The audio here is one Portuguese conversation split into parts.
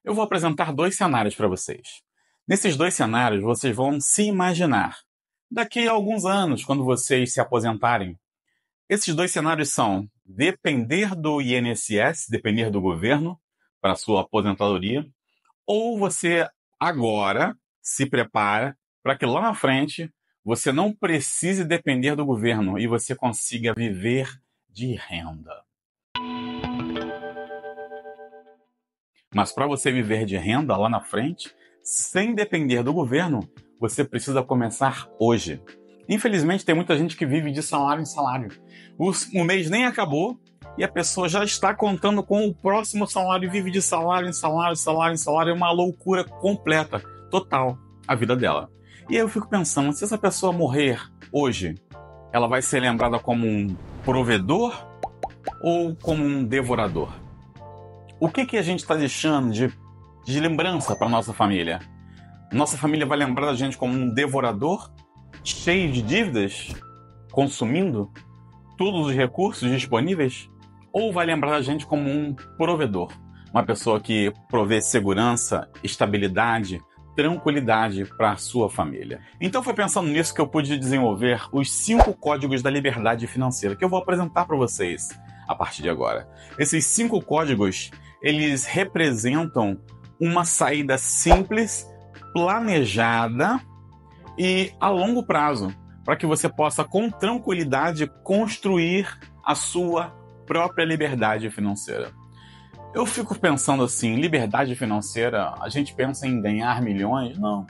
Eu vou apresentar dois cenários para vocês. Nesses dois cenários, vocês vão se imaginar. Daqui a alguns anos, quando vocês se aposentarem, esses dois cenários são depender do INSS, depender do governo para a sua aposentadoria, ou você agora se prepara para que lá na frente você não precise depender do governo e você consiga viver de renda. Mas para você viver de renda lá na frente, sem depender do governo, você precisa começar hoje. Infelizmente, tem muita gente que vive de salário em salário. O mês nem acabou e a pessoa já está contando com o próximo salário e vive de salário em salário, salário em salário. É uma loucura completa, total, a vida dela. E aí eu fico pensando, se essa pessoa morrer hoje, ela vai ser lembrada como um provedor ou como um devorador? O que a gente está deixando de lembrança para nossa família? Nossa família vai lembrar da gente como um devorador, cheio de dívidas, consumindo todos os recursos disponíveis? Ou vai lembrar da gente como um provedor, uma pessoa que provê segurança, estabilidade, tranquilidade para a sua família? Então foi pensando nisso que eu pude desenvolver os 5 códigos da liberdade financeira, que eu vou apresentar para vocês a partir de agora. Esses 5 códigos, eles representam uma saída simples, planejada e a longo prazo, para que você possa com tranquilidade construir a sua própria liberdade financeira. Eu fico pensando assim, liberdade financeira, a gente pensa em ganhar milhões? Não.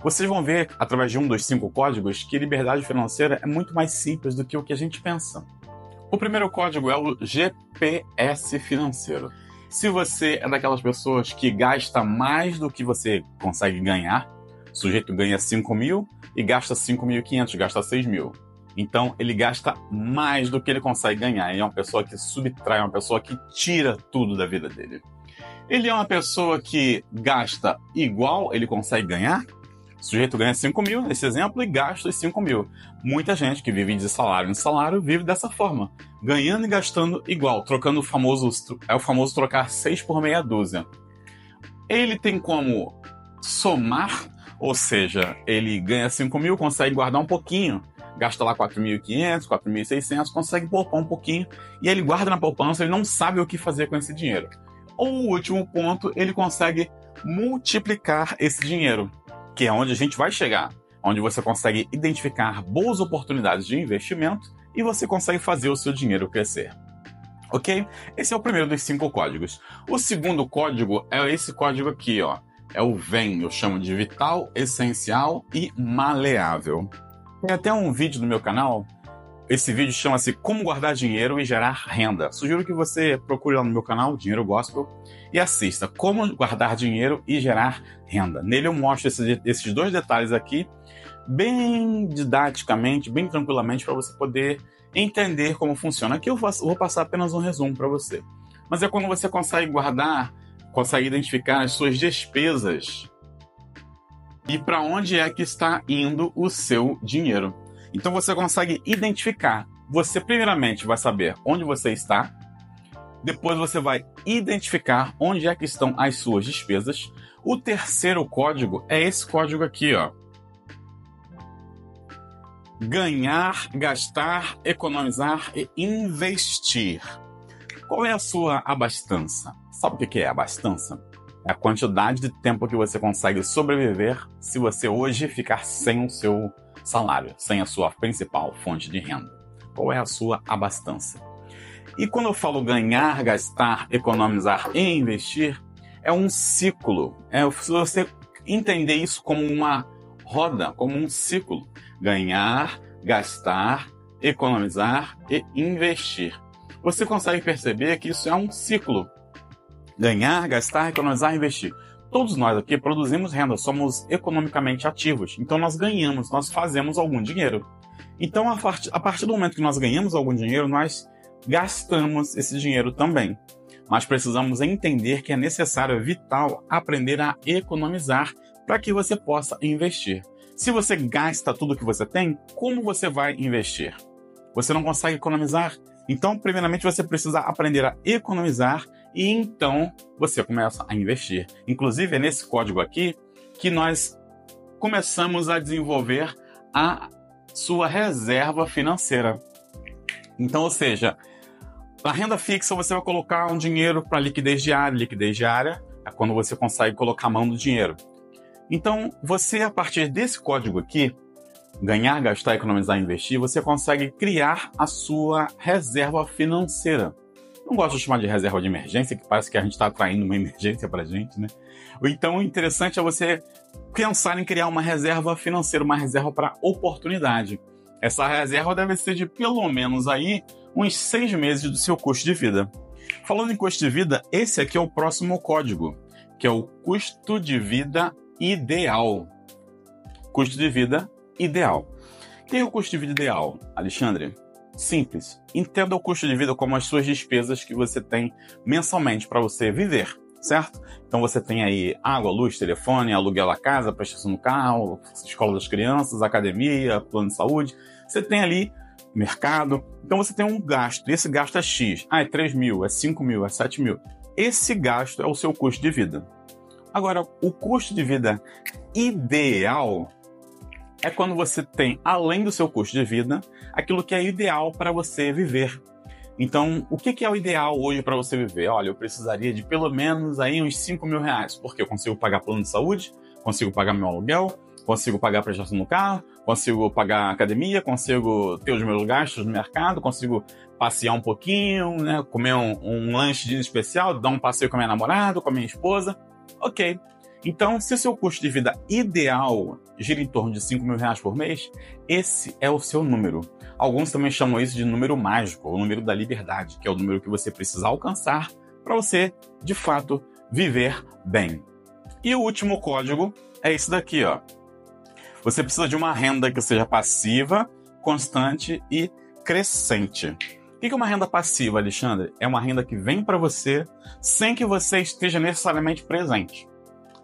Vocês vão ver, através de um dos 5 códigos, que liberdade financeira é muito mais simples do que o que a gente pensa. O primeiro código é o GPS financeiro. Se você é daquelas pessoas que gasta mais do que você consegue ganhar, o sujeito ganha 5 mil e gasta 5.500, gasta 6 mil. Então, ele gasta mais do que ele consegue ganhar. Ele é uma pessoa que subtrai, uma pessoa que tira tudo da vida dele. Ele é uma pessoa que gasta igual ele consegue ganhar. O sujeito ganha 5 mil, nesse exemplo, e gasta os 5 mil. Muita gente que vive de salário em salário vive dessa forma, ganhando e gastando igual, trocando o famoso trocar 6 por meia dúzia. Ele tem como somar, ou seja, ele ganha 5 mil, consegue guardar um pouquinho, gasta lá 4.500, 4.600, consegue poupar um pouquinho, e ele guarda na poupança, ele não sabe o que fazer com esse dinheiro. Ou o último ponto, ele consegue multiplicar esse dinheiro, que é onde a gente vai chegar, onde você consegue identificar boas oportunidades de investimento e você consegue fazer o seu dinheiro crescer. Ok? Esse é o primeiro dos 5 códigos. O segundo código é esse código aqui, ó. É o VEM, eu chamo de vital, essencial e maleável. Tem até um vídeo no meu canal. Esse vídeo chama-se Como Guardar Dinheiro e Gerar Renda. Sugiro que você procure lá no meu canal, Dinheiro Gospel, e assista Como Guardar Dinheiro e Gerar Renda. Nele eu mostro esses 2 detalhes aqui, bem didaticamente, bem tranquilamente, para você poder entender como funciona. Aqui eu vou passar apenas um resumo para você. Mas é quando você consegue guardar, consegue identificar as suas despesas e para onde é que está indo o seu dinheiro. Então você consegue identificar. Você primeiramente vai saber onde você está. Depois você vai identificar onde é que estão as suas despesas. O terceiro código é esse código aqui, ó. Ganhar, gastar, economizar e investir. Qual é a sua abastança? Sabe o que é abastança? É a quantidade de tempo que você consegue sobreviver se você hoje ficar sem o seu salário, sem a sua principal fonte de renda. Qual é a sua abastança? E quando eu falo ganhar, gastar, economizar e investir, é um ciclo. Se você entender isso como uma roda, como um ciclo. Ganhar, gastar, economizar e investir. Você consegue perceber que isso é um ciclo. Ganhar, gastar, economizar e investir. Todos nós aqui produzimos renda, somos economicamente ativos. Então nós ganhamos, nós fazemos algum dinheiro. Então a partir do momento que nós ganhamos algum dinheiro, nós gastamos esse dinheiro também. Mas precisamos entender que é necessário, é vital, aprender a economizar para que você possa investir. Se você gasta tudo que você tem, como você vai investir? Você não consegue economizar? Então, primeiramente, você precisa aprender a economizar e então você começa a investir. Inclusive é nesse código aqui que nós começamos a desenvolver a sua reserva financeira. Então, ou seja, a renda fixa você vai colocar um dinheiro para liquidez diária. Liquidez diária é quando você consegue colocar a mão no dinheiro. Então, você, a partir desse código aqui, ganhar, gastar, economizar, investir, você consegue criar a sua reserva financeira. Não gosto de chamar de reserva de emergência, que parece que a gente está atraindo uma emergência para a gente, né? Então, o interessante é você pensar em criar uma reserva financeira, uma reserva para oportunidade. Essa reserva deve ser de pelo menos aí uns 6 meses do seu custo de vida. Falando em custo de vida, esse aqui é o próximo código, que é o custo de vida ideal. Custo de vida ideal. O que é o custo de vida ideal, Alexandre? Simples. Entenda o custo de vida como as suas despesas que você tem mensalmente para você viver, certo? Então você tem aí água, luz, telefone, aluguel da casa, prestação do carro, escola das crianças, academia, plano de saúde. Você tem ali mercado. Então você tem um gasto, e esse gasto é X. É 3 mil, é 5 mil, é 7 mil. Esse gasto é o seu custo de vida. Agora, o custo de vida ideal é quando você tem, além do seu custo de vida, aquilo que é ideal para você viver. Então, o que é o ideal hoje para você viver? Olha, eu precisaria de pelo menos aí uns 5 mil reais, porque eu consigo pagar plano de saúde, consigo pagar meu aluguel, consigo pagar a prestação do carro, consigo pagar a academia, consigo ter os meus gastos no mercado, consigo passear um pouquinho, né, comer um lanche especial, dar um passeio com a minha namorada, com a minha esposa. Ok. Então, se o seu custo de vida ideal gira em torno de 5 mil reais por mês, esse é o seu número. Alguns também chamam isso de número mágico, o número da liberdade, que é o número que você precisa alcançar para você, de fato, viver bem. E o último código é esse daqui, ó. Você precisa de uma renda que seja passiva, constante e crescente. O que é uma renda passiva, Alexandre? É uma renda que vem para você sem que você esteja necessariamente presente.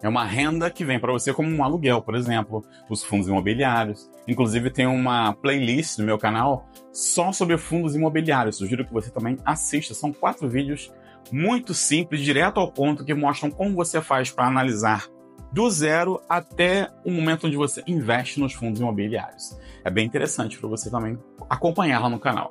É uma renda que vem para você como um aluguel, por exemplo, os fundos imobiliários. Inclusive tem uma playlist no meu canal só sobre fundos imobiliários. Sugiro que você também assista. São 4 vídeos muito simples, direto ao ponto, que mostram como você faz para analisar do zero até o momento onde você investe nos fundos imobiliários. É bem interessante para você também acompanhar lá no canal.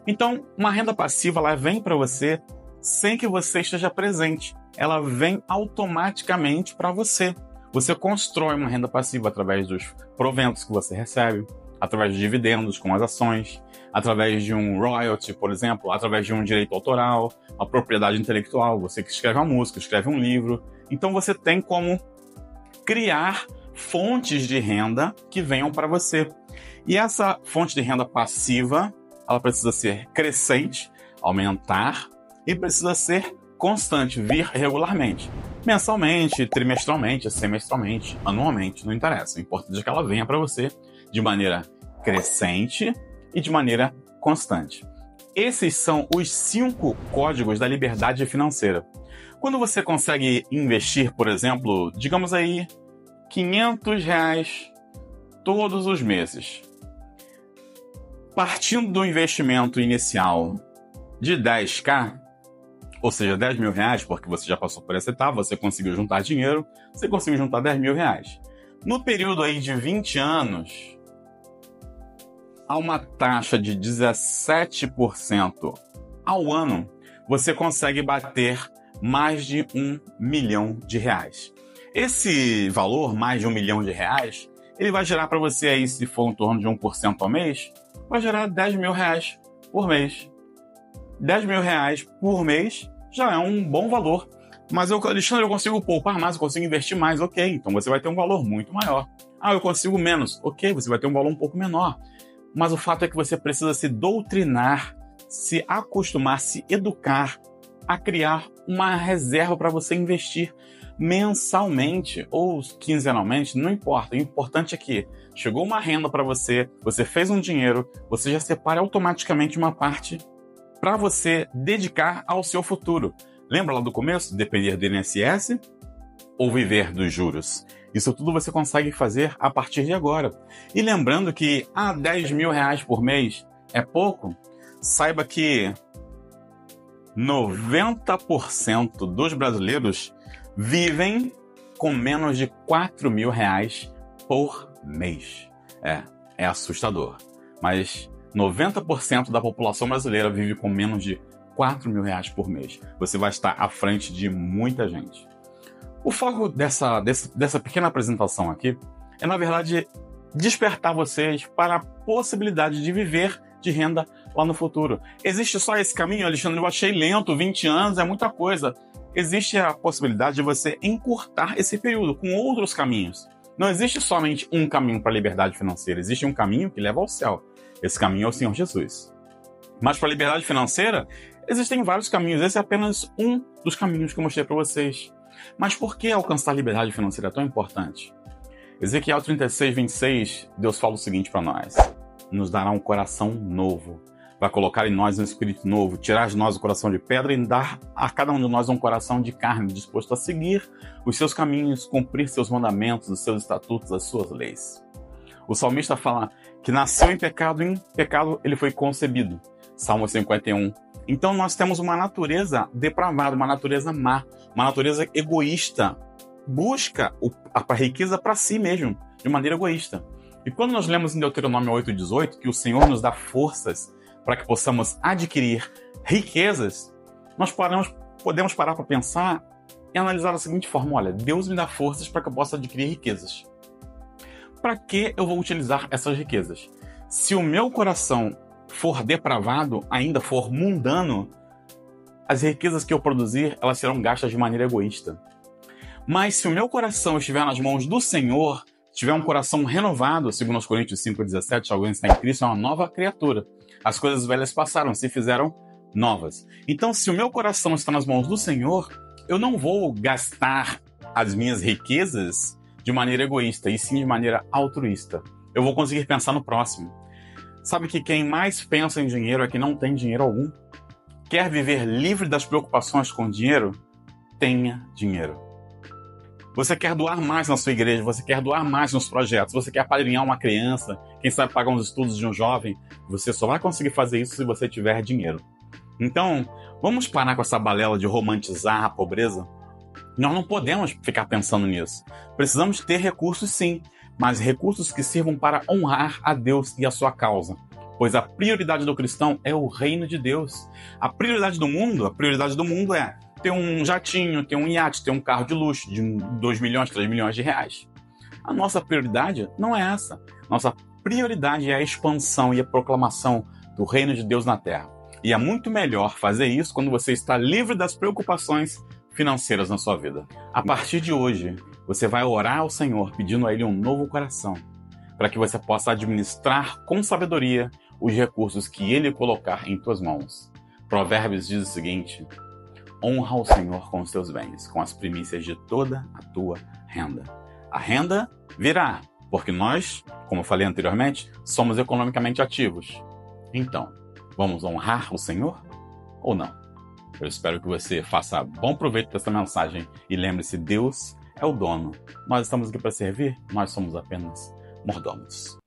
Então, uma renda passiva ela vem para você sem que você esteja presente. Ela vem automaticamente para você. Você constrói uma renda passiva através dos proventos que você recebe, através de dividendos com as ações, através de um royalty, por exemplo, através de um direito autoral, uma propriedade intelectual, você que escreve uma música, escreve um livro. Então você tem como criar fontes de renda que venham para você. E essa fonte de renda passiva, ela precisa ser crescente, aumentar, e precisa ser constante, vir regularmente. Mensalmente, trimestralmente, semestralmente, anualmente, não interessa. O importante é que ela venha para você de maneira crescente e de maneira constante. Esses são os 5 códigos da liberdade financeira. Quando você consegue investir, por exemplo, digamos aí, R$500 todos os meses, partindo do investimento inicial de 10k, ou seja, 10 mil reais, porque você já passou por essa etapa, você conseguiu juntar dinheiro, você conseguiu juntar 10 mil reais. No período aí de 20 anos, a uma taxa de 17% ao ano, você consegue bater mais de R$1 milhão. Esse valor, mais de R$1 milhão, ele vai gerar para você aí, se for em torno de 1% ao mês, vai gerar 10 mil reais por mês. 10 mil reais por mês já é um bom valor. Mas, Alexandre, eu consigo poupar mais, eu consigo investir mais. Ok, então você vai ter um valor muito maior. Ah, eu consigo menos. Ok, você vai ter um valor um pouco menor. Mas o fato é que você precisa se doutrinar, se acostumar, se educar a criar uma reserva para você investir mensalmente ou quinzenalmente, não importa. O importante é que chegou uma renda para você, você fez um dinheiro, você já separa automaticamente uma parte para você dedicar ao seu futuro. Lembra lá do começo? Depender do INSS ou viver dos juros? Isso tudo você consegue fazer a partir de agora. E lembrando que 10 mil reais por mês é pouco, saiba que 90% dos brasileiros vivem com menos de R$ 4.000 por mês. É assustador. Mas 90% da população brasileira vive com menos de R$ 4.000 por mês. Você vai estar à frente de muita gente. O foco dessa pequena apresentação aqui é, na verdade, despertar vocês para a possibilidade de viver de renda lá no futuro. Existe só esse caminho, Alexandre? Eu achei lento, 20 anos é muita coisa. Existe a possibilidade de você encurtar esse período com outros caminhos. Não existe somente um caminho para a liberdade financeira, existe um caminho que leva ao céu. Esse caminho é o Senhor Jesus. Mas para a liberdade financeira, existem vários caminhos. Esse é apenas um dos caminhos que eu mostrei para vocês. Mas por que alcançar a liberdade financeira é tão importante? Ezequiel 36:26, Deus fala o seguinte para nós: nos dará um coração novo, vai colocar em nós um espírito novo, tirar de nós o coração de pedra e dar a cada um de nós um coração de carne, disposto a seguir os seus caminhos, cumprir seus mandamentos, os seus estatutos, as suas leis. O salmista fala que nasceu em pecado ele foi concebido. Salmo 51. Então nós temos uma natureza depravada, uma natureza má, uma natureza egoísta. Busca a riqueza para si mesmo, de maneira egoísta. E quando nós lemos em Deuteronômio 8:18 que o Senhor nos dá forças para que possamos adquirir riquezas, nós podemos parar para pensar e analisar da seguinte forma: olha, Deus me dá forças para que eu possa adquirir riquezas. Para que eu vou utilizar essas riquezas? Se o meu coração for depravado, ainda for mundano, as riquezas que eu produzir, elas serão gastas de maneira egoísta. Mas se o meu coração estiver nas mãos do Senhor, tiver um coração renovado, segundo os Coríntios 5:17, se alguém está em Cristo, é uma nova criatura. As coisas velhas passaram, se fizeram novas. Então, se o meu coração está nas mãos do Senhor, eu não vou gastar as minhas riquezas de maneira egoísta, e sim de maneira altruísta. Eu vou conseguir pensar no próximo. Sabe que quem mais pensa em dinheiro é quem não tem dinheiro algum? Quer viver livre das preocupações com dinheiro? Tenha dinheiro. Você quer doar mais na sua igreja, você quer doar mais nos projetos, você quer apadrinhar uma criança, quem sabe pagar uns estudos de um jovem, você só vai conseguir fazer isso se você tiver dinheiro. Então, vamos parar com essa balela de romantizar a pobreza? Nós não podemos ficar pensando nisso. Precisamos ter recursos sim, mas recursos que sirvam para honrar a Deus e a sua causa. Pois a prioridade do cristão é o reino de Deus. A prioridade do mundo é ter um jatinho, ter um iate, ter um carro de luxo de 2 milhões, 3 milhões de reais. A nossa prioridade não é essa. Nossa prioridade é a expansão e a proclamação do reino de Deus na terra. E é muito melhor fazer isso quando você está livre das preocupações financeiras na sua vida. A partir de hoje, você vai orar ao Senhor pedindo a Ele um novo coração, para que você possa administrar com sabedoria os recursos que Ele colocar em tuas mãos. Provérbios diz o seguinte: honra o Senhor com os teus bens, com as primícias de toda a tua renda. A renda virá, porque nós, como eu falei anteriormente, somos economicamente ativos. Então, vamos honrar o Senhor ou não? Eu espero que você faça bom proveito dessa mensagem e lembre-se, Deus é o dono. Nós estamos aqui para servir, nós somos apenas mordomos.